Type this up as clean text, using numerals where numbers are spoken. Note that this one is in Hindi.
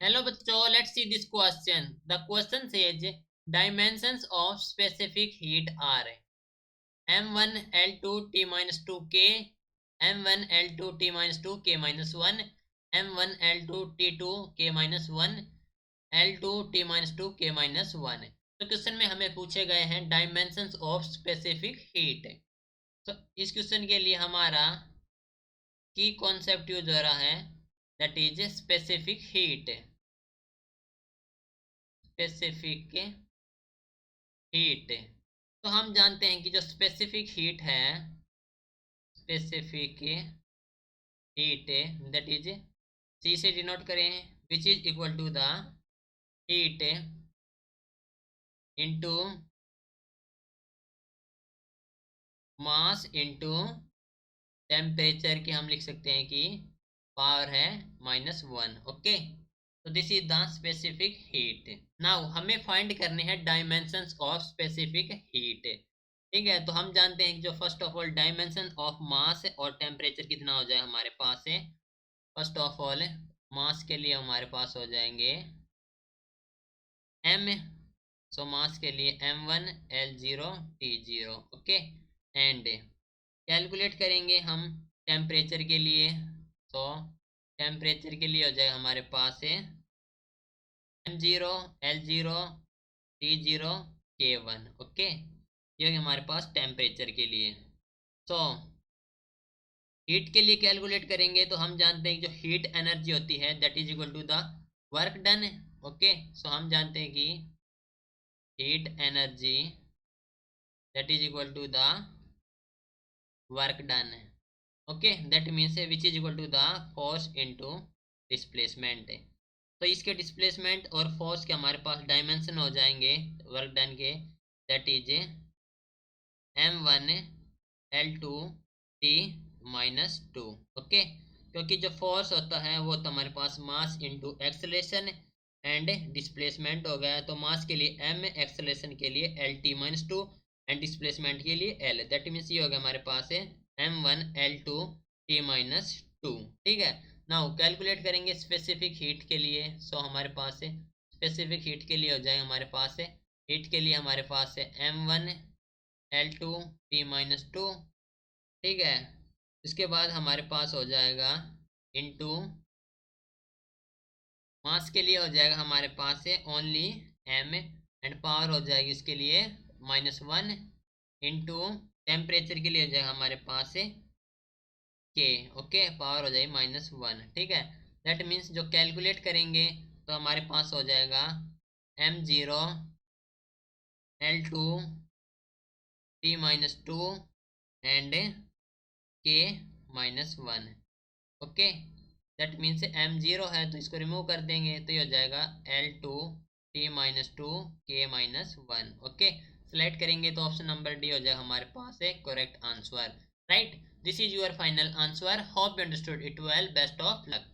हेलो बच्चों, let's see this question. The question says dimensions of specific heat are m1 l2 t minus 2k, m1 l2 t minus 2 k minus 1, m1 l2 t2 k minus 1, l2 t minus 2 k minus 1. तो क्वेश्चन में हमें पूछे गए हैं डायमेंशंस ऑफ स्पेसिफिक हीट. तो इस क्वेश्चन के लिए हमारा की कॉन्सेप्ट यूज हो रहा है, that is specific heat. Specific heat. तो हम जानते हैं कि जो स्पेसिफिक हीट है, specific heat that is C से डिनोट करें, which is equal to the heat into mass into temperature की हम लिख सकते हैं कि पावर है -1. ओके, तो this is the specific heat. Now हमें फाइंड करने हैं डायमेंशंस ऑफ स्पेसिफिक हीट. ठीक है, तो हम जानते हैं कि जो first of all dimension of mass और टेम्परेचर कितना हो जाए हमारे पास है. फर्स्ट ऑफ ऑल मास के लिए हमारे पास हो जाएंगे m. सो मास के लिए m1 l0 t0. Okay, and calculate करेंगे हम टेम्परेचर के लिए. तो टेम्परेचर के लिए हो जाएगा हमारे पास है m0 l0 t0 k1. Okay, ये हमारे पास टेम्परेचर के लिए. तो हीट के लिए कैलकुलेट करेंगे तो हम जानते हैं कि जो हीट एनर्जी होती है that is equal to the work done. Okay, so हम जानते हैं कि heat energy that is equal to the work done. Okay, that means which is equal to the force into displacement. तो इसके डिस्प्लेसमेंट और फोर्स के हमारे पास डायमेंशन हो जाएंगे वर्क डन के, that is m1 l2 t minus 2. Okay, क्योंकि जो फोर्स होता है वो तो हमारे पास mass into acceleration and displacement हो गया. तो मास के लिए m, एक्सेलरेशन के लिए l t-2 एंड डिस्प्लेसमेंट के लिए l. दैट मीन्स ये हो गया हमारे पास है m1 l2 t-2. ठीक है, नाउ कैलकुलेट करेंगे स्पेसिफिक हीट के लिए. सो हमारे पास है स्पेसिफिक हीट के लिए हो जाएगा हमारे पास है हीट के लिए हमारे पास है m1 l2 t-2. ठीक है, इसके बाद हमारे पास हो जाएगा इनटू मास के लिए हो जाएगा हमारे पास है ओनली m एंड पावर हो जाएगी इसके लिए -1 इंटू टेम्परेचर के लिए हो जाएगा हमारे पास है k. ओके, पावर हो जाएगी -1. ठीक है, दैट मीन्स जो कैलकुलेट करेंगे तो हमारे पास हो जाएगा m0 l2 t-2 and k-1. Okay, that means m0 है तो इसको रिमूव कर देंगे तो ये हो जाएगा l2 t-2 k-1. Okay, select करेंगे तो ऑप्शन नंबर डी हो जाएगा हमारे पास है correct answer. Right, this is your final answer. Hope you understood it well. Best of luck.